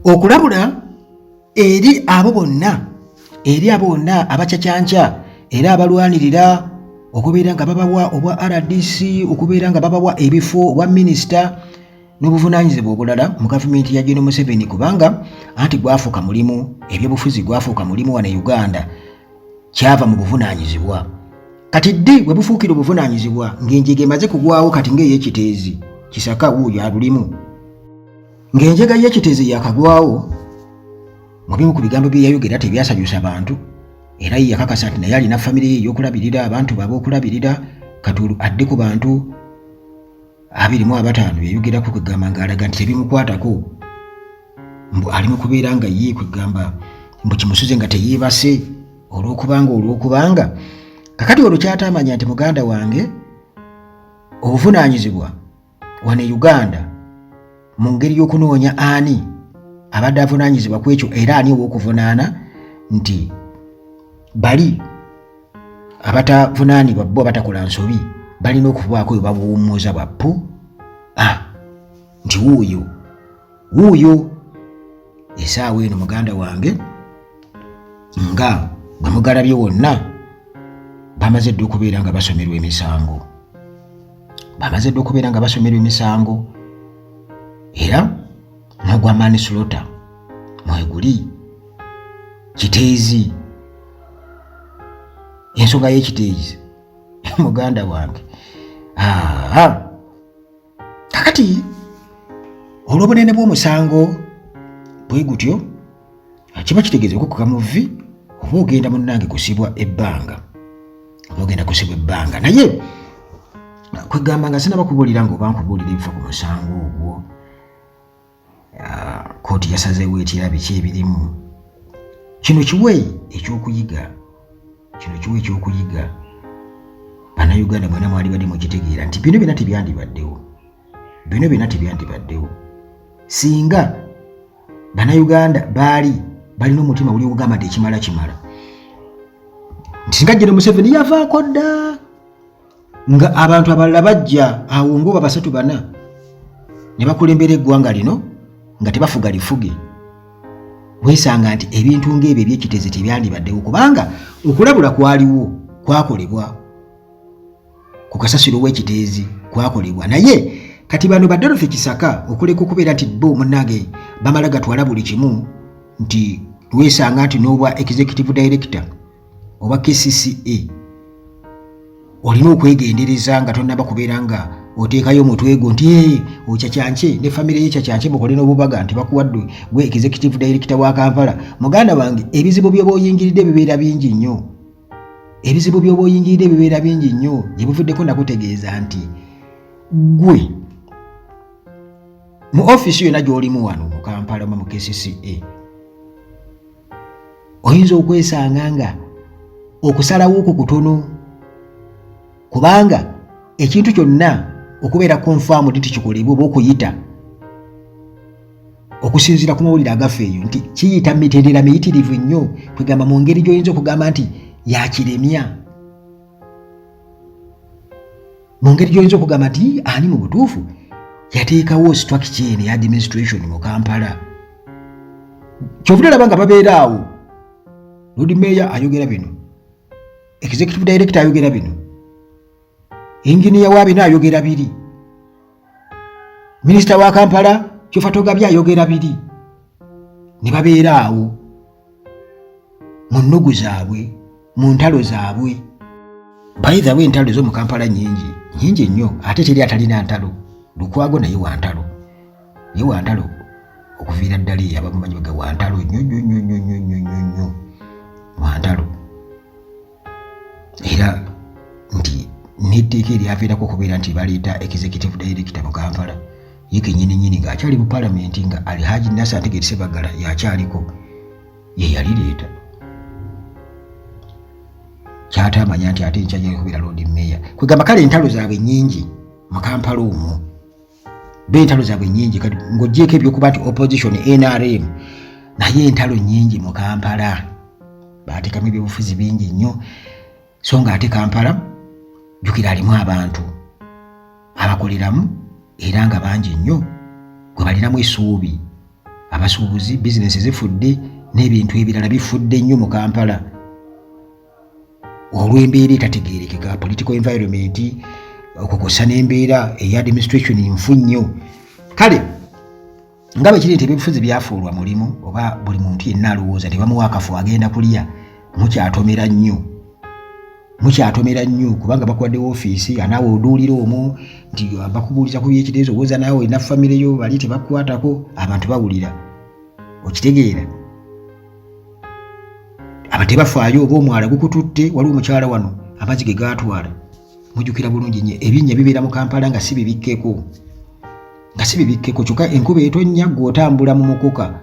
okulabula eri abo bonna abacacyanca era abalwanirira okubeera nga babawa obwa RDC, okubeera nga babawa ebifo obwa minisita n'obuvunaanyizibwa obulala mu gavumenti ya General Museveni, kubanga anti gwafuuka mulimu, ebyobufuzi gwafuuka mulimu wano Uganda, kyava mu buvunaanyizibwa. Kati ddi bwe bufuukira obuvunaanyizibwa ng'enjega emaze kugwawo kati ng'ey'ekiteezi Kisaka wuuyo alulimu, ng'enjega y'ekiteezi yakagwawo, mu bimu ku bigambo bye yayogera tebyasanyusa bantu, era ye yakakasa nti naye alina famire ye ey'okulabirira, abantu baabe okulabirira, Katuulu adde ku bantu 25 yayogerako kwegamba ng'alaga nti tebimukwatako, mbu ali mu kubeera nga ye kwegamba mbu kimusuze nga teyeebase olw'okubanga kakati olwo kyatamanya nti muganda wange obuvunaanyizibwa wano Uganda mu ngeri y'okunoonya ani abadde avunaanyizibwa ku ekyo era ani ow'okuvunaana, nti bali abatavunaanibwa bo abatakola nsobi balina okubaako we babuwummuza bwappu nti wuuyo esaawa eno muganda wange nga bwe mugalabye wonna bamaze dde okubeera nga basomerwa emisango, era n'ogwa manslaughter mweguli kiteezi, ensonga y'ekiteezi muganda wange. Kakati olw'obunene bw'omusango bwe gutyo kiba kitegeeza okukuka mu vvi oba ogenda munnange kusibwa ebbanga, naye kwegamba nga sinaba kubuulira nga oba nkubuulira ebifa ku musango ogwo. Kooti yasazeewo etira biki ebirimu. Kino kiwe ekyokuyiga, bannayuganda mwena mwali bali mukitegeera nti bino byonna tebyandibaddewo singa bannayuganda balina omutima guli ogugamba nti ekimala kimala, nti singa General Museveni yavaako dda nga abantu abalala bajja awo ng'oba 3-4 ne bakulembera eggwanga lino nga tebafuga lifuge, weesanga nti ebintu ng'ebyo eby'ekiteezi tebyandibaddewo, kubanga okulabula kwakolebwa ku kasasiro w'ekiteezi kwakolebwa. Naye kati bano ba Dorothy Kisaka okuleka okubeera nti bo munnange bamala gatwala buli kimu, nti weesanga nti n'obwa executive director oba KCCA olina okwegendereza nga tonnaba kubeera nga oteekayo omutwe gwo nti okyakyanke ne famire ye kyakyanke mukole n'obubaga nti bakuwadde gwe executive director wa Kampala. Muganda wange ebizibu by'oba oyingiridde bibeera bingi nnyo, gye buvuddeko nakutegeeza nti gwe mu office yonna gy'olimu wano mu Kampala mu KCCA oyinza okwesanga nga okusalawo okwo kutono, kubanga ekintu kyonna okubeera confirmed nti kikolebwa oba okuyita okusinziira ku mawulire agaffe eyo nti kiyita mitendera miyitirivu nnyo, kwegamba mu ngeri gy'oyinza okugamba nti yakiremya, mu ngeri gy'oyinza okugamba nti ani mu butuufu yateekawo structure eno ya administration mu Kampala. Kyovudde olaba nga babeera awo, Lord Mayor ayogera bino, Executive Director ayogera bino, Engineer wa bino ayogera biri, Minister wa Kampala Kyofa Togabye ayogera biri, ne babeera awo mu nnugu zaabwe, mu ntalo zaabwe. By the way, entalo zo mu Kampala nyingi nnyo, ate teri atalina ntalo. Lukwago naye wa ntalo, okuviira ddala eyo abamumanyi baga wa ntalo nnyo wa ntalo. Era nti n'etteeka eryaviirako okubeera nti baleeta executive director mu Kampala ye kennyini ng'akyali mu palamenti nga Alhaji Nasser Antegete Ssebaggala yakyaliko, ye yalireeta. Kyatamanya nti ate nkyajja kubeera Lord Mayor. Kwegamba kale entalo zaabwe nnyingi mu Kampala omwo, entalo zaabwe nnyingi, kati ng'oggyeko ebyokuba nti opposition NRM naye entalo nnyingi mu Kampala, baateekamu ebyobufuzi bingi nnyo. So nga ate Kampala jjukira alimu abantu abakoleramu era nga bangi nnyo gwe balinamu essuubi, abasuubuzi bizinesi zifudde n'ebintu ebirala bifudde nnyo mu Kampala olw'embeera etategeerekeka political environment okukosa n'embeera eya administration nfu nnyo. Kale nga bwe kiri nti ebyobufuzi byafuulwa mulimu oba buli muntu yenna alowooza tebamuwa akafu agenda kulya, mukyatomera nnyo kubanga bakuwadde woofiisi anaawe oduulira omwo nti bakubuuliza ku byekiteezo owooza naawe olina famire yo bali tebakukwatako, abantu bawulira, okitegeera. Abatebafaayo oba omwala gukututte, waliwo omukyala wano amazzi ge gaatwala, mujjukira bulungi nnyo ebinnya bibeera mu Kampala nga si bibikkeko kyokka enkuba etonnya gw'otambula mu mukoka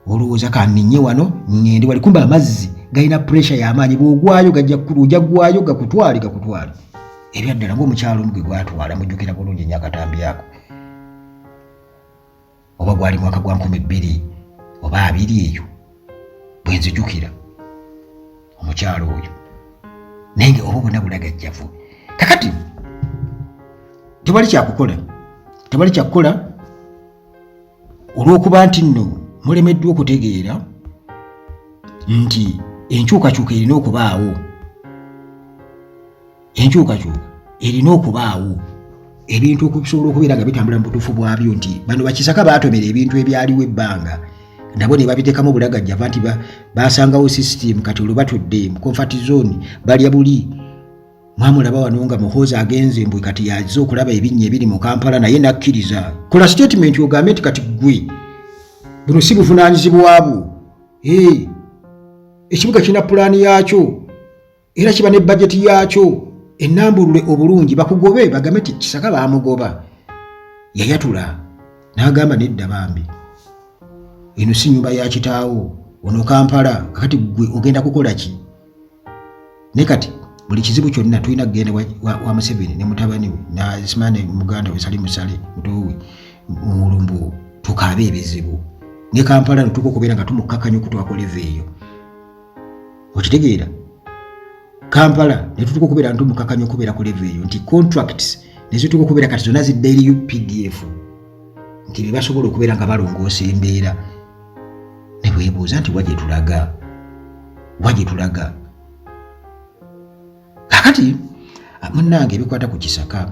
olowooza kanninye wano ngende wali, kumba amazzi galina pressure y'amaanyi, bw'ogwayo ojja gwaayo gakutwale ebyaddala ng'omukyalo omu gwe gwatwala, mujjukira bulungi nnyo akatambi ako, oba gwali mwaka gwa 2000 oba 20 eyo bwe nzijjukira omukyalo oyo, naye nga oba bonna bulagajjavu. Kakati tewali kyakukola olw'okuba nti nno mulemeddwa okutegeera nti enkyukakyuka erina okubaawo, ebintu okusobola okubeera nga bitambula mu butuufu bwabyo, nti bano bakisaka baatomera ebintu ebyaliwo ebbanga nabo ne babiteekamu obulagajjavu nti basangawo system, kati olwo batudde mu comfort zone balya buli. Mwamulaba wano nga Muhoozi agenze mbwe kati yazze okulaba ebinnya ebiri mu Kampala naye nakkiriza. Kola statement ogambe nti kati ggwe buno si buvunaanyizibwa bwo. Ekibuga kirina pulaani yaakyo era kiba ne bajeti yaakyo, ennambulule obulungi bakugobe bagambe nti Kisaka baamugoba. Yayatula n'agamba nedda bambi, eno si nnyumba ya kitaawo, ono Kampala, kakati ggwe ogenda kukola ki? Ne kati buli kizibu kyonna tulina kugenda wa Museveni ne mutabani we na Simane muganda we Sali Musale mutowe mulumbu tukaabe ebizibu ne Kampala ntuko okubeera nga tumukkakanya okutwakola eveeyo, okitegeera. Kampala ne tutuko okubeera tumukkakanya okubeera ku leveeyo nti contracts ne zituko okubeera kati zonna ziddayo PDF nti bye basobola okubeera nga balongoosa embeera. Ne bwebuuza nti waje tulaga kakati munnange ebikwata ku Kisaka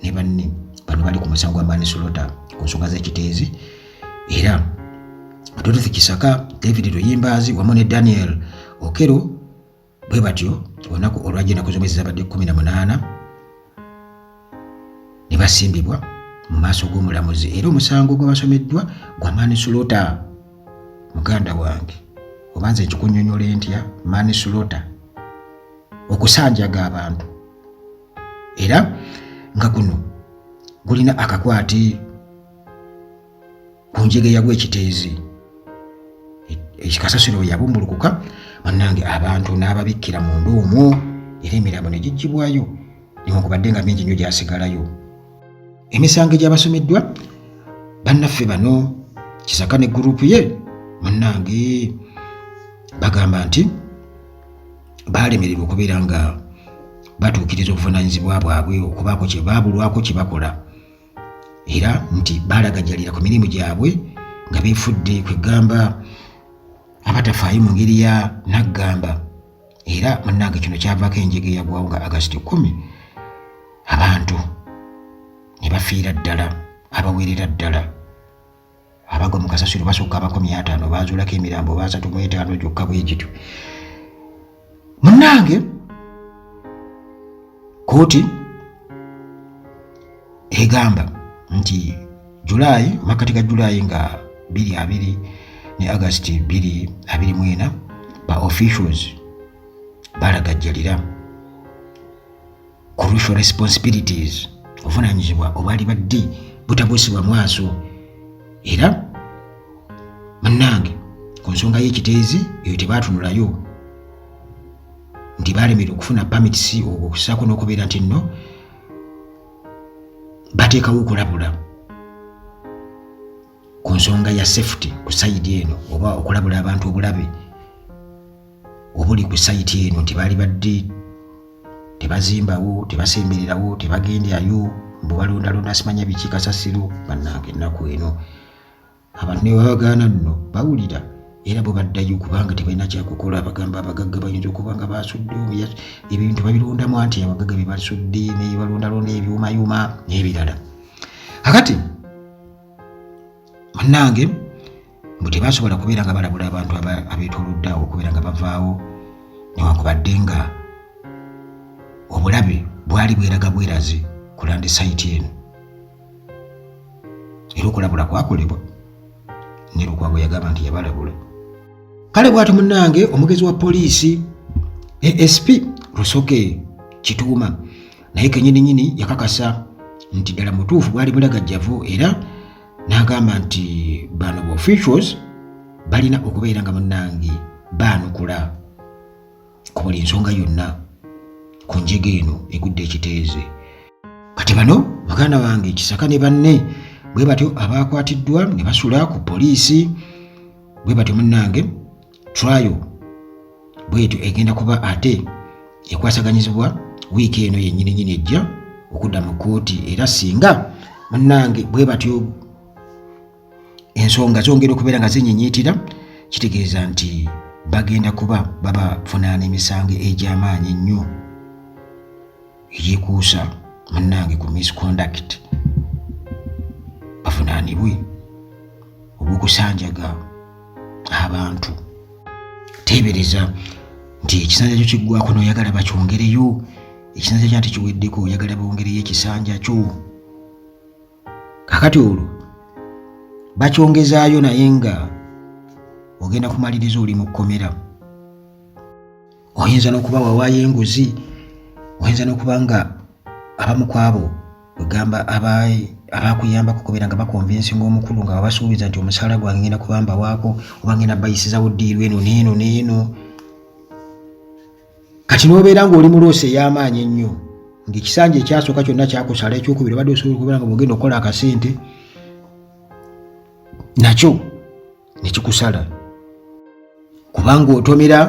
ne banne bano bali ku musango wa Manslaughter ku nsonga z'ekiteezi, era Dorothy Kisaka, David Luyimbazi wamu ne Daniel Okero bwe batyo olunaku olwajja ennaku z'omwezi zabadde 18 ne basimbibwa mu maaso g'omulamuzi, era omusango gwe basomeddwa gwa Manslaughter. Muganda wange obanze nkikunnyonnyole ntya Manslaughter, okusanjaga abantu, era nga guno gulina akakwati ku njegeya gw'ekiteezi. Ekikasasiro yabumbulukuka bannange abantu n'ababikkira mu nduumu, era emirambo ne giggyibwayo newankubadde nga mingi nnyo gyasigalayo. Emisango egyabasomeddwa bannaffe bano Kisaka ne gurupu ye munnange bagamba nti baalemererwa okubeera nga batuukiriza obuvunaanyizibwa bwabwe okubaako kye baabulwako kye bakola, era nti baalagajjalira ku mirimu gyabwe nga beefudde kwegamba abatafaayo mu ngeri ya naggamba. Era munnange kino kyavaako enjege yagwawo nga August 10 abantu ne bafiira ddala, abawerera ddala. Abagwa mu kasasiro basukka abako 500 baazuulako emirambo 305 gyokka bwe gityo. Munnange kooti egamba nti Julaayi, makkati ga Julaayi nga 22 ne August 2024 ba officials balagajjalira crucial responsibilities, obuvunaanyizibwa obwali badde butabuusibwa maaso. Era munnange ku nsonga y'ekiteezi eyo tebaatunulayo, nti baalemererwa okufuna permits okusaako n'okubeera nti nno bateekawo okulabula ku nsonga ya safety ku sayidi eno, oba okulabula abantu obulabe obuli ku sayiti eno, nti baali badde tebazimbawo, tebasembererawo, tebagenderayo, mbu balondalonda simanya biki kasasiro. Bannange ennaku eno abantu ne babagaana nno bawulira era bwe baddayo kubanga tebalina kyakukola. Bagamba abagagga bayinza okuba nga basudde ebintu babirundamu anti abagagga bye basudde ne balondalonda ebyumayuma n'ebirala. Kakati munnange mbu tebasobola kubeera nga balabula abantu abeetoolodde awo okubeera nga bavaawo newankubadde nga obulabe bwali bweraga bweraze ku landi sayiti eno era okulabula kwakolebwa ne Lukwago yagamba nti yabalabula. Kale bw'atyo munnange omugezi wa poliisi ASP Lusoke Kituuma naye kennyini yakakasa nti ddala mutuufu bwali bulagajjavu era n'agamba nti bano officials balina okubeera nga munnange baanukula ku buli nsonga yonna ku njega eno egudde ekiteeze. Kati bano baganda bange Kisaka ne banne bwe batyo abaakwatiddwa ne basula ku poliisi bwe batyo munnange trial bwetyo egenda kuba ate ekwasaganyizibwa wiiki eno yennyini ejja okudda mu kkooti era singa munnange bwe batyo ensonga zongera okubeera nga zinyinyitira kitegeeza nti bagenda kuba babafunaana emisango egy'amaanyi ennyo egyekuusa munnange ku misconduct bavunaanibwe obw'okusanjaga abantu. Teebereza nti ekisanja kyo kiggwako n'oyagala bakyongereyo, ekisanja kyanti kiweddeko oyagala bongereyo ekisanja kyo. Kakati olwo bakyongezaayo naye nga ogenda kumaliriza oli mu kkomera. Oyinza n'okuba wawaayo enguzi, oyinza n'okuba nga abamu kwabo wegamba abaakuyambako kubeera nga bakonvinsinga omukulu nga babasuubiza nti omusaala gwange ngenda kubamba waako oba ngenda bayisizawo ddiiru eno n'eno. Kati n'obeera ng'oli mu loosi ey'amaanyi ennyo ng'ekisanja ekyasooka kyonna kyakusala, ekyokubiri obadde osobola okubeera nga bw'ogenda okukola akasente nakyo ne kikusala kubanga otomera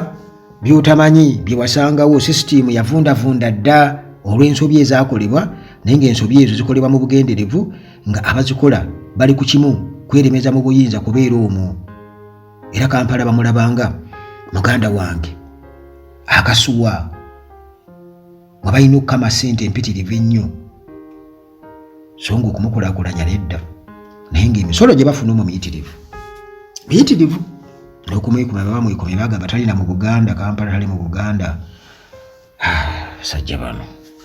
by'otamanyi bye wasangawo. Sisitiimu yavundavunda dda olw'ensobi ezaakolebwa naye ng'ensobi ezo zikolebwa mu bugenderevu nga abazikola bali ku kimu kweremeza mu buyinza kubeera omwo. Era Kampala bamulabanga muganda wange akasuwa nga balina okukama ssente empitirivu ennyo so nga okumukulaakulanya nedda naye ng'emisolo gye bafuna omwo miyitirivu n'okumwekuma baba mwekumi bagamba talina mu Buganda, Kampala tali mu Buganda. Basajja bano